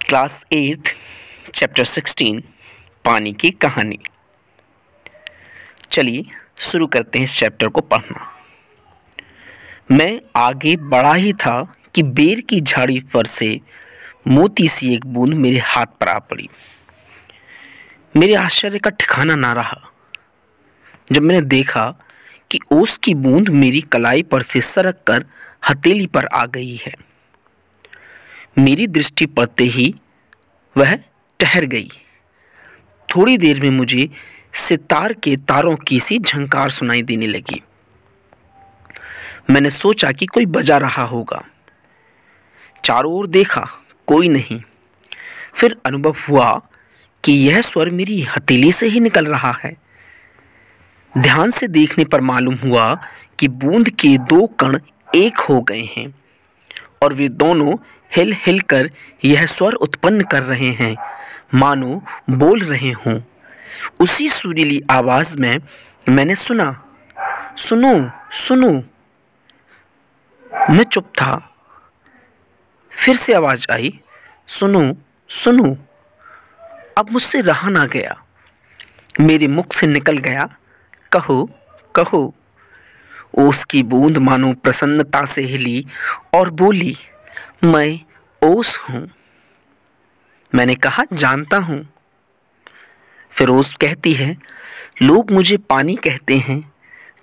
Class 8 chapter 16 पानी की कहानी। चलिए शुरू करते हैं इस चैप्टर को पढ़ना। मैं आगे बढ़ा ही था कि बेर की झाड़ी पर से मोती सी एक बूंद मेरे हाथ पर आ पड़ी। मेरे आश्चर्य का ठिकाना ना रहा जब मैंने देखा कि ओस की बूंद मेरी कलाई पर से सरक कर हथेली पर आ गई है। मेरी दृष्टि पड़ते ही वह ठहर गई। थोड़ी देर में मुझे सितार के तारों की सी झंकार सुनाई देने लगी। मैंने सोचा कि कोई बजा रहा होगा। चारों ओर देखा, कोई नहीं। फिर अनुभव हुआ कि यह स्वर मेरी हथेली से ही निकल रहा है। ध्यान से देखने पर मालूम हुआ कि बूंद के दो कण एक हो गए हैं और वे दोनों हिल हिल कर यह स्वर उत्पन्न कर रहे हैं, मानो बोल रहे हों। उसी सुरीली आवाज में मैंने सुना, सुनो सुनो। मैं चुप था। फिर से आवाज आई, सुनो सुनो। अब मुझसे रहा ना गया। मेरे मुख से निकल गया, कहो कहो। ओस की बूंद मानो प्रसन्नता से हिली और बोली, मैं ओस हूं। मैंने कहा, जानता हूं। फिर ओस कहती है, लोग मुझे पानी कहते हैं,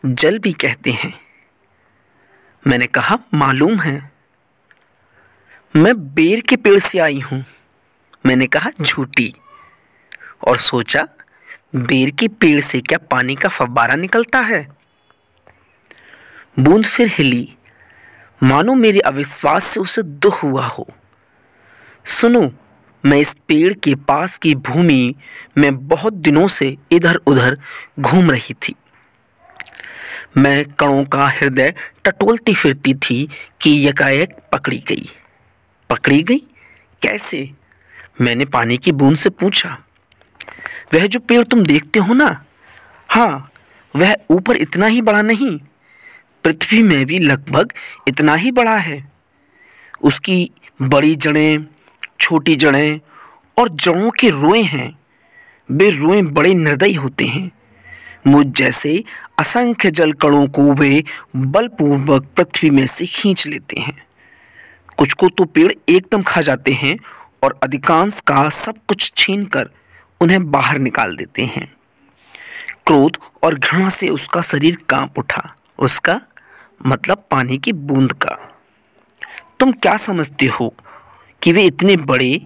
जल भी कहते हैं। मैंने कहा, मालूम है। मैं बेर के पेड़ से आई हूं। मैंने कहा, झूठी। और सोचा, बेर के पेड़ से क्या पानी का फव्वारा निकलता है? बूंद फिर हिली, मानो मेरे अविश्वास से उसे दुख हुआ हो। सुनो, मैं इस पेड़ के पास की भूमि में बहुत दिनों से इधर उधर घूम रही थी। मैं कणों का हृदय टटोलती फिरती थी कि यकायक पकड़ी गई। पकड़ी गई कैसे? मैंने पानी की बूंद से पूछा। वह जो पेड़ तुम देखते हो ना, हाँ, वह ऊपर इतना ही बड़ा नहीं, पृथ्वी में भी लगभग इतना ही बड़ा है। उसकी बड़ी जड़ें, छोटी जड़ें और जड़ों के रोए हैं। वे रोए बड़े निर्दयी होते हैं। मुझ जैसे असंख्य जल कणों को वे बलपूर्वक पृथ्वी में से खींच लेते हैं। कुछ को तो पेड़ एकदम खा जाते हैं और अधिकांश का सब कुछ छीनकर उन्हें बाहर निकाल देते हैं। क्रोध और घृणा से उसका शरीर कांप उठा। उसका मतलब पानी की बूंद का। तुम क्या समझते हो कि वे इतने बड़े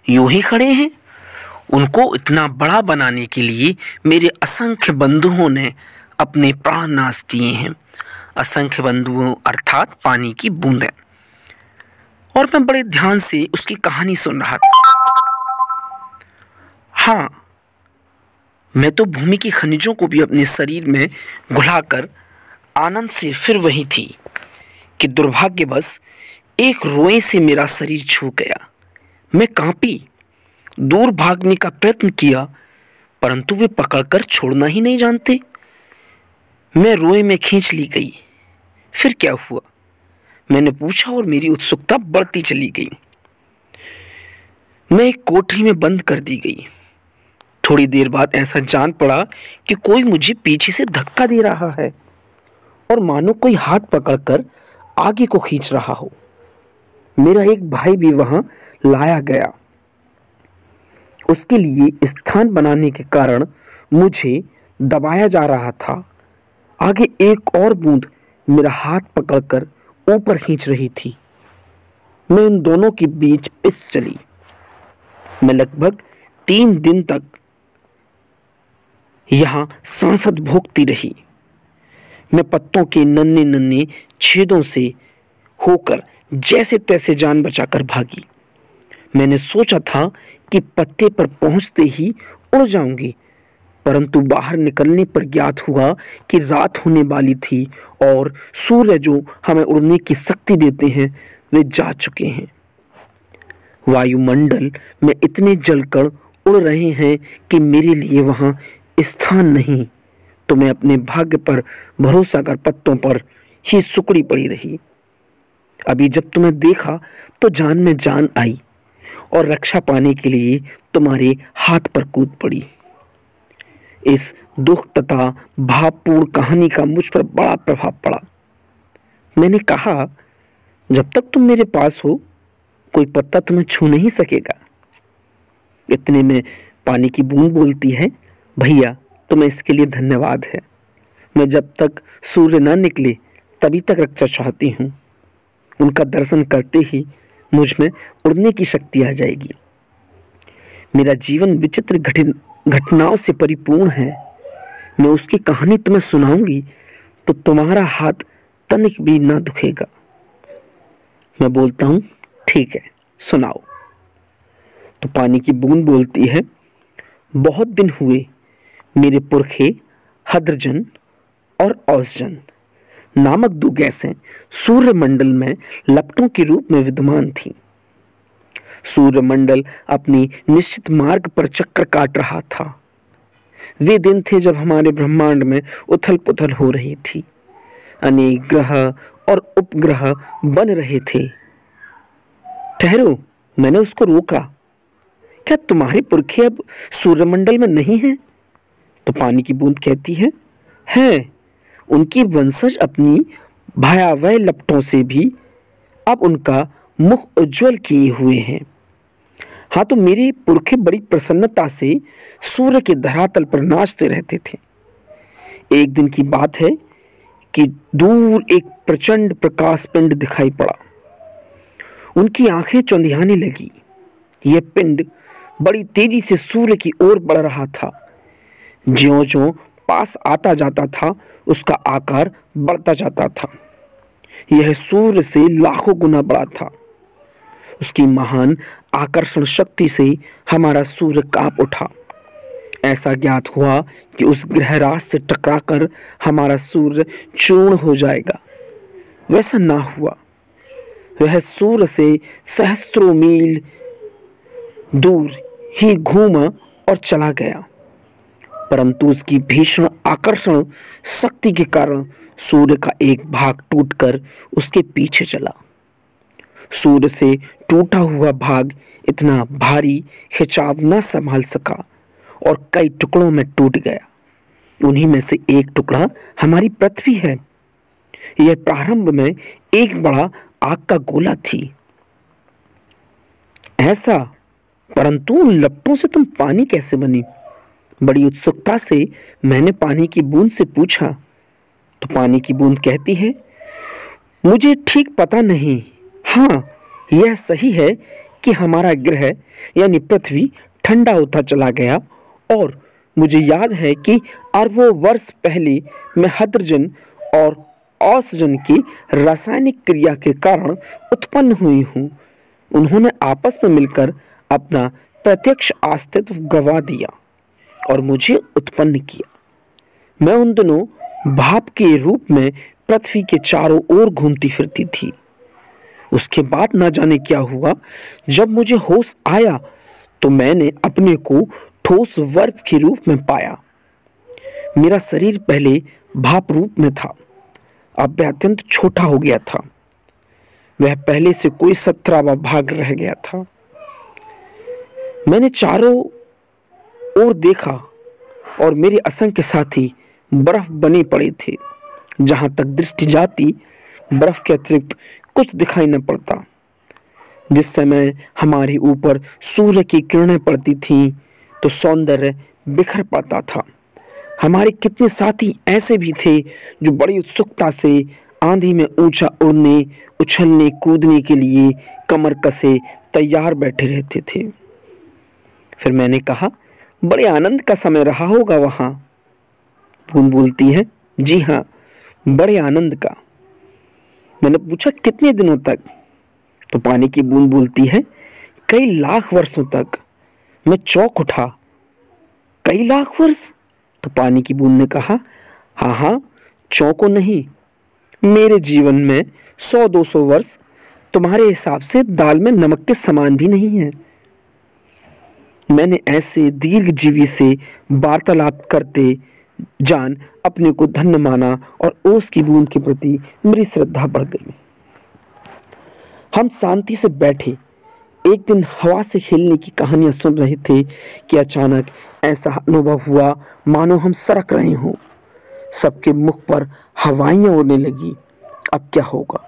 यूं ही खड़े हैं? उनको इतना बड़ा बनाने के लिए मेरे असंख्य बंधुओं ने अपने प्राण नाश किए हैं। असंख्य बंधुओं अर्थात पानी की बूंदें। और मैं बड़े ध्यान से उसकी कहानी सुन रहा था। हाँ, मैं तो भूमि की खनिजों को भी अपने शरीर में घुलाकर आनंद से फिर वही थी कि दुर्भाग्यवश एक रोए से मेरा शरीर छू गया। मैं कांपी, दूर भागने का प्रयत्न किया, परंतु वे पकड़कर छोड़ना ही नहीं जानते। मैं रोए में खींच ली गई। फिर क्या हुआ? मैंने पूछा और मेरी उत्सुकता बढ़ती चली गई। मैं एक कोठरी में बंद कर दी गई। थोड़ी देर बाद ऐसा जान पड़ा कि कोई मुझे पीछे से धक्का दे रहा है और मानो कोई हाथ पकड़कर आगे को खींच रहा हो। मेरा एक भाई भी वहां लाया गया। उसके लिए स्थान बनाने के कारण मुझे दबाया जा रहा था। आगे एक और बूंद मेरा हाथ पकड़कर ऊपर खींच रही थी। मैं इन दोनों के बीच पिस चली। मैं लगभग 3 दिन तक यहां सांसत भोगती रही। मैं पत्तों के नन्हे नन्हे छेदों से होकर जैसे तैसे जान बचाकर भागी। मैंने सोचा था कि पत्ते पर पहुंचते ही उड़ जाऊंगी, परंतु बाहर निकलने पर ज्ञात हुआ कि रात होने वाली थी और सूर्य जो हमें उड़ने की शक्ति देते हैं वे जा चुके हैं। वायुमंडल में इतने जलकण उड़ रहे हैं कि मेरे लिए वहां स्थान नहीं, तो मैं अपने भाग्य पर भरोसा कर पत्तों पर ही सुकड़ी पड़ी रही। अभी जब तुम्हें देखा तो जान में जान आई और रक्षा पाने के लिए तुम्हारे हाथ पर कूद पड़ी। इस दुख तथा भावपूर्ण कहानी का मुझ पर बड़ा प्रभाव पड़ा। मैंने कहा, जब तक तुम मेरे पास हो कोई पत्ता तुम्हें छू नहीं सकेगा। इतने में पानी की बूंद बोलती है, भैया तुम्हें इसके लिए धन्यवाद है। मैं जब तक सूर्य न निकले तभी तक रक्षा चाहती हूँ। उनका दर्शन करते ही मुझ में उड़ने की शक्ति आ जाएगी। मेरा जीवन विचित्र घटनाओं से परिपूर्ण है। मैं उसकी कहानी तुम्हें सुनाऊंगी तो तुम्हारा हाथ तनिक भी ना दुखेगा। मैं बोलता हूँ, ठीक है सुनाओ। तो पानी की बूंद बोलती है, बहुत दिन हुए मेरे पुरखे हद्रजन और औसजन नामक दो गैसें सूर्यमंडल में लपटों के रूप में विद्यमान थीं। सूर्यमंडल अपनी निश्चित मार्ग पर चक्कर काट रहा था। वे दिन थे जब हमारे ब्रह्मांड में उथल पुथल हो रही थी। अनेक ग्रह और उपग्रह बन रहे थे। ठहरो, मैंने उसको रोका। क्या तुम्हारे पुरखे अब सूर्यमंडल में नहीं हैं? तो पानी की बूंद कहती है, हैं। उनकी वंशज अपनी भयावह लपटों से भी अब उनका मुख उज्जवल किए हुए हैं। हाँ, तो मेरे पुरखे बड़ी प्रसन्नता से सूर्य के धरातल पर नाचते रहते थे। एक दिन की बात है कि दूर एक प्रचंड प्रकाश पिंड दिखाई पड़ा। उनकी आंखें चौंधियाने लगी। यह पिंड बड़ी तेजी से सूर्य की ओर बढ़ रहा था। ज्यों-ज्यों पास आता जाता था उसका आकार बढ़ता जाता था। यह सूर्य से लाखों गुना बड़ा था। उसकी महान आकर्षण शक्ति से हमारा सूर्य कांप उठा। ऐसा ज्ञात हुआ कि उस ग्रहराज से टकराकर हमारा सूर्य चूर्ण हो जाएगा। वैसा ना हुआ। वह सूर्य से सहस्त्रों मील दूर ही घूमा और चला गया। परंतु उसकी भीषण आकर्षण शक्ति के कारण सूर्य का एक भाग टूटकर उसके पीछे चला। सूर्य से टूटा हुआ भाग इतना भारी खिंचाव न संभाल सका और कई टुकड़ों में टूट गया। उन्हीं में से एक टुकड़ा हमारी पृथ्वी है। यह प्रारंभ में एक बड़ा आग का गोला थी। ऐसा, परंतु उन लपटों से तुम पानी कैसे बनी? बड़ी उत्सुकता से मैंने पानी की बूंद से पूछा। तो पानी की बूंद कहती है, मुझे ठीक पता नहीं। हाँ, यह सही है कि हमारा ग्रह यानी पृथ्वी ठंडा होता चला गया और मुझे याद है कि अरबों वर्ष पहले मैं हाइड्रोजन और ऑक्सीजन की रासायनिक क्रिया के कारण उत्पन्न हुई हूँ। उन्होंने आपस में मिलकर अपना प्रत्यक्ष अस्तित्व गंवा दिया और मुझे उत्पन्न किया। मैं उन दिनों भाप के रूप में पृथ्वी के चारों ओर घूमती फिरती थी। उसके बाद न जाने क्या हुआ। जब मुझे होश आया तो मैंने अपने को ठोस बर्फ के रूप में पाया। मेरा शरीर पहले भाप रूप में था, अब वह अत्यंत छोटा हो गया था। वह पहले से कोई 17वां भाग रह गया था। मैंने चारों ओर देखा और मेरे असंख्य साथी बर्फ बने पड़े थे। जहां तक दृष्टि जाती बर्फ के अतिरिक्त कुछ दिखाई न पड़ता। जिस समय हमारे ऊपर सूर्य की किरणें पड़ती थीं तो सौंदर्य बिखर पड़ता था। हमारे कितने साथी ऐसे भी थे जो बड़ी उत्सुकता से आंधी में ऊंचा उड़ने, उछलने, कूदने के लिए कमर कसे तैयार बैठे रहते थे। फिर मैंने कहा, बड़े आनंद का समय रहा होगा वहां। बूंद बोलती है, जी हाँ, बड़े आनंद का। मैंने पूछा, कितने दिनों तक? तो पानी की बूंद बोलती है, कई लाख वर्षों तक। मैं चौंक उठा। कई लाख वर्ष? तो पानी की बूंद ने कहा, हाँ हाँ, चौंको नहीं। मेरे जीवन में 100-200 वर्ष तुम्हारे हिसाब से दाल में नमक के समान भी नहीं है। मैंने ऐसे दीर्घजीवी से वार्तालाप करते जान अपने को धन्य माना और ओस की बूंद के प्रति मेरी श्रद्धा बढ़ गई। हम शांति से बैठे एक दिन हवा से खेलने की कहानियां सुन रहे थे कि अचानक ऐसा अनुभव हुआ मानो हम सरक रहे हों। सबके मुख पर हवाइयां उड़ने लगी। अब क्या होगा?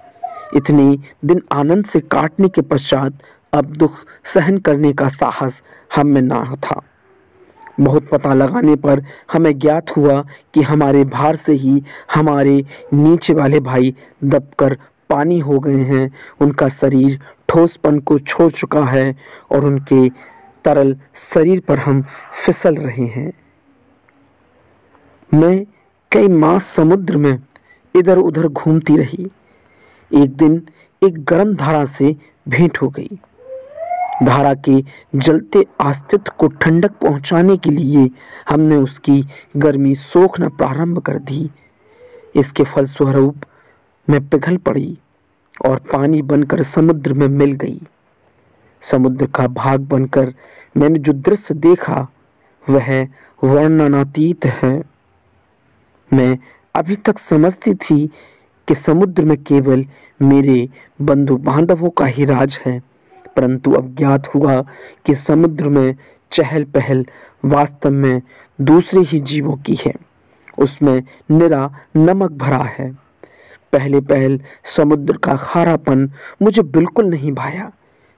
इतने दिन आनंद से काटने के पश्चात अब दुख सहन करने का साहस हम में ना था। बहुत पता लगाने पर हमें ज्ञात हुआ कि हमारे भार से ही हमारे नीचे वाले भाई दबकर पानी हो गए हैं। उनका शरीर ठोसपन को छोड़ चुका है और उनके तरल शरीर पर हम फिसल रहे हैं। मैं कई मास समुद्र में इधर उधर घूमती रही। एक दिन एक गर्म धारा से भेंट हो गई। धारा के जलते अस्तित्व को ठंडक पहुंचाने के लिए हमने उसकी गर्मी सोखना प्रारंभ कर दी। इसके फलस्वरूप मैं पिघल पड़ी और पानी बनकर समुद्र में मिल गई। समुद्र का भाग बनकर मैंने जो दृश्य देखा वह वर्णनातीत है। मैं अभी तक समझती थी कि समुद्र में केवल मेरे बंधु बांधवों का ही राज है, परंतु अब ज्ञात हुआ कि समुद्र में चहल पहल वास्तव में दूसरे ही जीवों की है। उसमें निरा नमक भरा है। पहले पहल समुद्र का खारापन मुझे बिल्कुल नहीं भाया।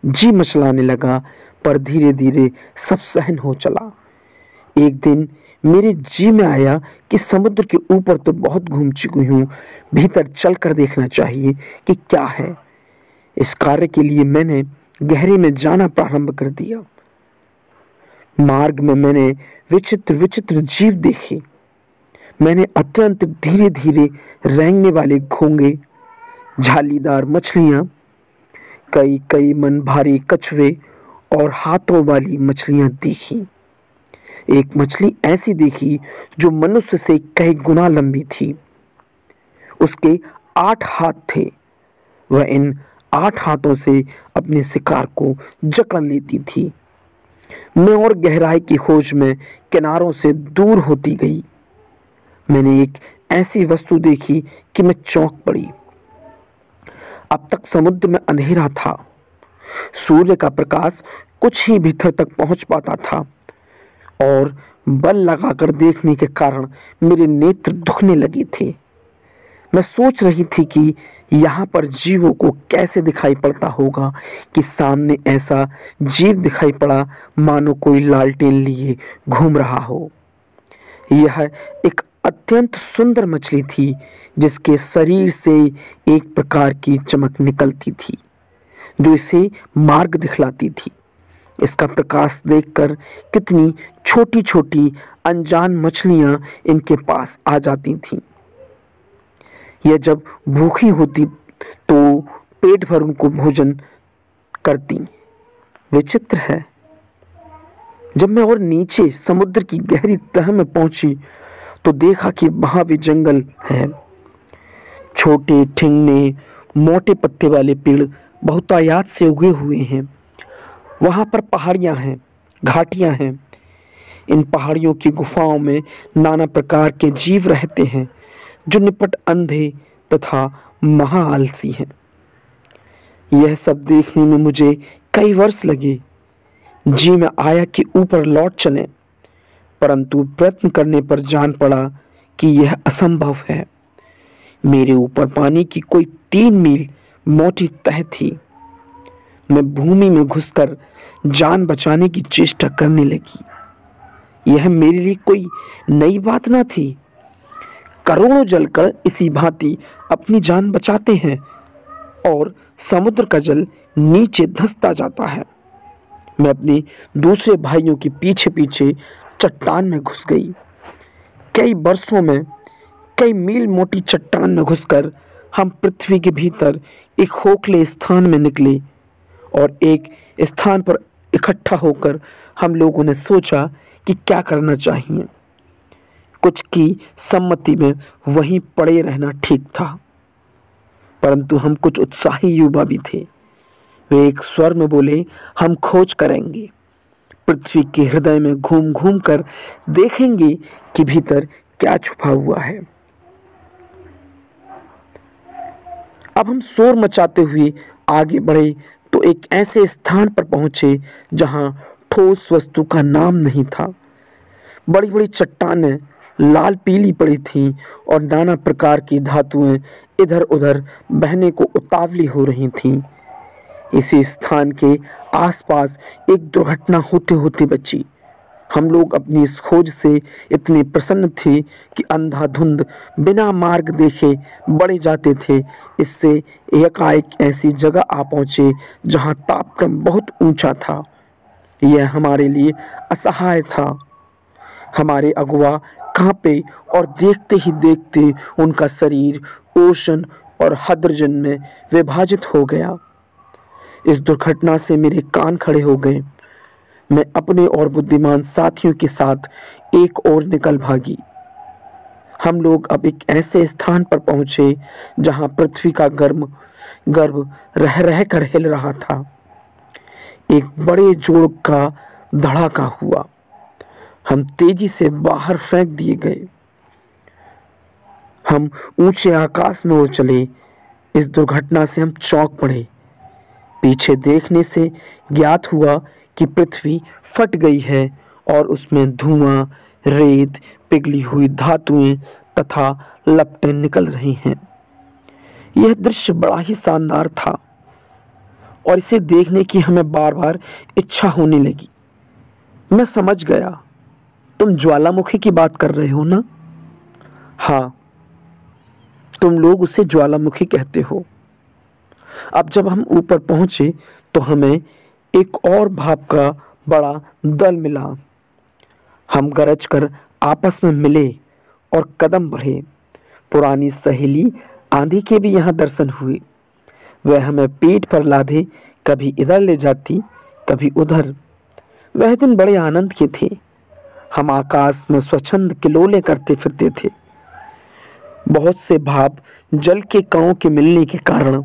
जी मचलाने लगा, पर धीरे धीरे सब सहन हो चला। एक दिन मेरे जी में आया कि समुद्र के ऊपर तो बहुत घूम चुकी हूँ, भीतर चलकर देखना चाहिए कि क्या है। इस कार्य के लिए मैंने गहरे में जाना प्रारंभ कर दिया। मार्ग में मैंने विचित्र विचित्र जीव देखे। मैंने अत्यंत धीरे धीरे रेंगने वाले घोंगे, झालीदार मछलियां, कई कई मन भारी कछुए और हाथों वाली मछलियां देखी। एक मछली ऐसी देखी जो मनुष्य से कई गुना लंबी थी। उसके 8 हाथ थे। वह इन 8 हाथों से अपने शिकार को जकड़ लेती थी। मैं और गहराई की खोज में किनारों से दूर होती गई। मैंने एक ऐसी वस्तु देखी कि मैं चौंक पड़ी। अब तक समुद्र में अंधेरा था। सूर्य का प्रकाश कुछ ही भीतर तक पहुंच पाता था और बल लगाकर देखने के कारण मेरे नेत्र दुखने लगे थे। मैं सोच रही थी कि यहाँ पर जीवों को कैसे दिखाई पड़ता होगा कि सामने ऐसा जीव दिखाई पड़ा मानो कोई लालटेन लिए घूम रहा हो। यह एक अत्यंत सुंदर मछली थी जिसके शरीर से एक प्रकार की चमक निकलती थी जो इसे मार्ग दिखलाती थी। इसका प्रकाश देखकर कितनी छोटी छोटी अनजान मछलियां इनके पास आ जाती थीं। यह जब भूखी होती तो पेट भर उनको भोजन करती। विचित्र है। जब मैं और नीचे समुद्र की गहरी तह में पहुंची तो देखा कि वहां भी जंगल है। छोटे ठिंगने मोटे पत्ते वाले पेड़ बहुतायत से उगे हुए हैं। वहां पर पहाड़ियां हैं, घाटियां हैं। इन पहाड़ियों की गुफाओं में नाना प्रकार के जीव रहते हैं जो निपट अंधे तथा महा आलसी हैं। यह सब देखने में मुझे कई वर्ष लगे। जी में आया कि ऊपर लौट चलें, परंतु प्रयत्न करने पर जान पड़ा कि यह असंभव है। मेरे ऊपर पानी की कोई 3 मील मोटी तह थी। मैं भूमि में घुसकर जान बचाने की चेष्टा करने लगी। यह मेरे लिए कोई नई बात न थी। करोड़ों जलकर इसी भांति अपनी जान बचाते हैं और समुद्र का जल नीचे धंसता जाता है। मैं अपने दूसरे भाइयों के पीछे पीछे चट्टान में घुस गई। कई वर्षों में कई मील मोटी चट्टान में घुसकर हम पृथ्वी के भीतर एक खोखले स्थान में निकले और एक स्थान पर इकट्ठा होकर हम लोगों ने सोचा कि क्या करना चाहिए। कुछ की सम्मति में वहीं पड़े रहना ठीक था, परंतु हम कुछ उत्साही युवा भी थे। वे एक स्वर में बोले, हम खोज करेंगे, पृथ्वी के हृदय में घूम घूम कर देखेंगे कि भीतर क्या छुपा हुआ है। अब हम शोर मचाते हुए आगे बढ़े तो एक ऐसे स्थान पर पहुंचे जहां ठोस वस्तु का नाम नहीं था। बड़ी बड़ी चट्टानें लाल पीली पड़ी थीं और नाना प्रकार की धातुएं इधर उधर बहने को उतावली हो रही थीं। इसी स्थान के आसपास एक दुर्घटना होते होते बची। हम लोग अपनी इस खोज से इतने प्रसन्न थे कि अंधाधुंध बिना मार्ग देखे बढ़े जाते थे। इससे एकाएक ऐसी जगह आ पहुंचे जहां तापक्रम बहुत ऊंचा था। यह हमारे लिए असहाय था। हमारे अगुआ कांपे और देखते ही देखते उनका शरीर ओशन और हाइड्रोजन में विभाजित हो गया। इस दुर्घटना से मेरे कान खड़े हो गए। मैं अपने और बुद्धिमान साथियों के साथ एक ओर निकल भागी। हम लोग अब एक ऐसे स्थान पर पहुंचे जहां पृथ्वी का गर्भ रह रह कर हिल रहा था। एक बड़े जोर का धड़ाका हुआ। हम तेजी से बाहर फेंक दिए गए। हम ऊंचे आकाश में उड़ चले। इस दुर्घटना से हम चौंक पड़े। पीछे देखने से ज्ञात हुआ कि पृथ्वी फट गई है और उसमें धुआं, रेत, पिघली हुई धातुएं तथा लपटें निकल रही हैं। यह दृश्य बड़ा ही शानदार था और इसे देखने की हमें बार बार इच्छा होने लगी। मैं समझ गया, तुम ज्वालामुखी की बात कर रहे हो ना? हाँ, तुम लोग उसे ज्वालामुखी कहते हो। अब जब हम ऊपर पहुंचे तो हमें एक और भाप का बड़ा दल मिला। हम गरज कर आपस में मिले और कदम बढ़े। पुरानी सहेली आंधी के भी यहाँ दर्शन हुए। वह हमें पीठ पर लादे कभी इधर ले जाती, कभी उधर। वह दिन बड़े आनंद के थे। हम आकाश में स्वच्छंद किलोले करते फिरते थे। बहुत से भाप जल के कणों के मिलने के कारण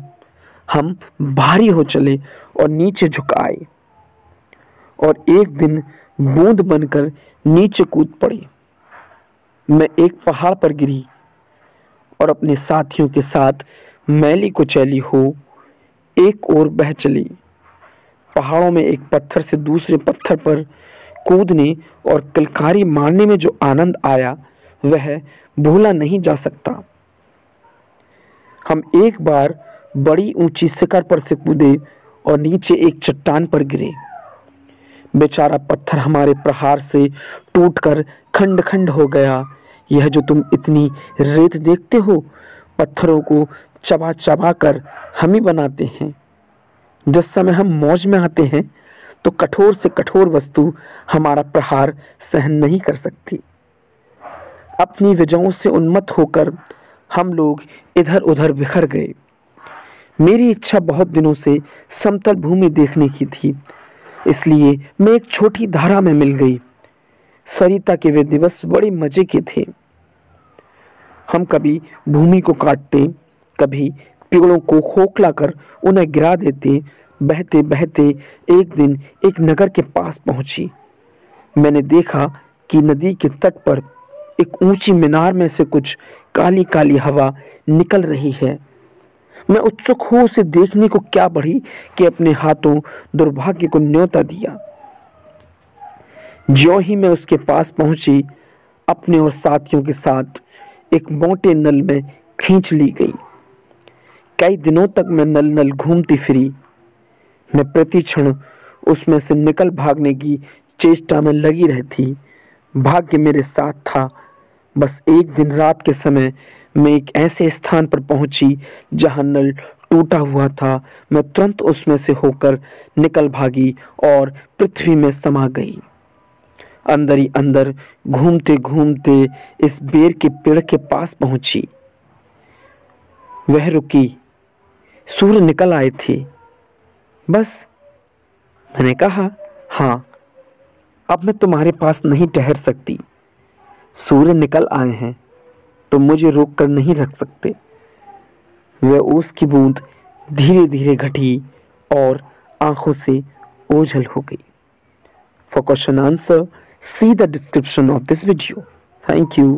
हम भारी हो चले और नीचे झुक आए और एक दिन बूंद बनकर नीचे कूद पड़े। मैं एक पहाड़ पर गिरी और अपने साथियों के साथ मैली कुचैली हो एक ओर बह चली। पहाड़ों में एक पत्थर से दूसरे पत्थर पर कूदने और किलकारी मारने में जो आनंद आया वह भूला नहीं जा सकता। हम एक बार बड़ी ऊंची शिखर पर से कूदे और नीचे एक चट्टान पर गिरे। बेचारा पत्थर हमारे प्रहार से टूटकर खंड खंड हो गया। यह जो तुम इतनी रेत देखते हो, पत्थरों को चबा चबा कर हम ही बनाते हैं। जिस समय हम मौज में आते हैं तो कठोर से कठोर वस्तु हमारा प्रहार सहन नहीं कर सकती। अपनी वजहों से उन्मत्त होकर हम लोग इधर उधर बिखर गए। मेरी इच्छा बहुत दिनों से समतल भूमि देखने की थी, इसलिए मैं एक छोटी धारा में मिल गई। सरिता के वे दिवस बड़े मजे के थे। हम कभी भूमि को काटते, कभी पेड़ों को खोखला कर उन्हें गिरा देते। बहते बहते एक दिन एक नगर के पास पहुंची। मैंने देखा कि नदी के तट पर एक ऊंची मीनार में से कुछ काली काली हवा निकल रही है। मैं उत्सुक हूं उसे देखने को क्या बढ़ी कि अपने हाथों दुर्भाग्य को न्योता दिया। ज्यों ही मैं उसके पास पहुंची, अपने और साथियों के साथ एक मोटे नल में खींच ली गई। कई दिनों तक मैं नल नल घूमती फिरी। मैं प्रति क्षण उसमें से निकल भागने की चेष्टा में लगी रहती। भाग्य मेरे साथ था। बस एक दिन रात के समय मैं एक ऐसे स्थान पर पहुंची जहां नल टूटा हुआ था। मैं तुरंत उसमें से होकर निकल भागी और पृथ्वी में समा गई। अंदर ही अंदर घूमते घूमते इस बेर के पेड़ के पास पहुंची। वह रुकी। सूर्य निकल आए थे। बस मैंने कहा, हाँ, अब मैं तुम्हारे पास नहीं ठहर सकती। सूर्य निकल आए हैं, तुम मुझे रोक कर नहीं रख सकते। वह ओस की बूंद धीरे धीरे घटी और आंखों से ओझल हो गई। For question answer, see the description of this video. Thank you.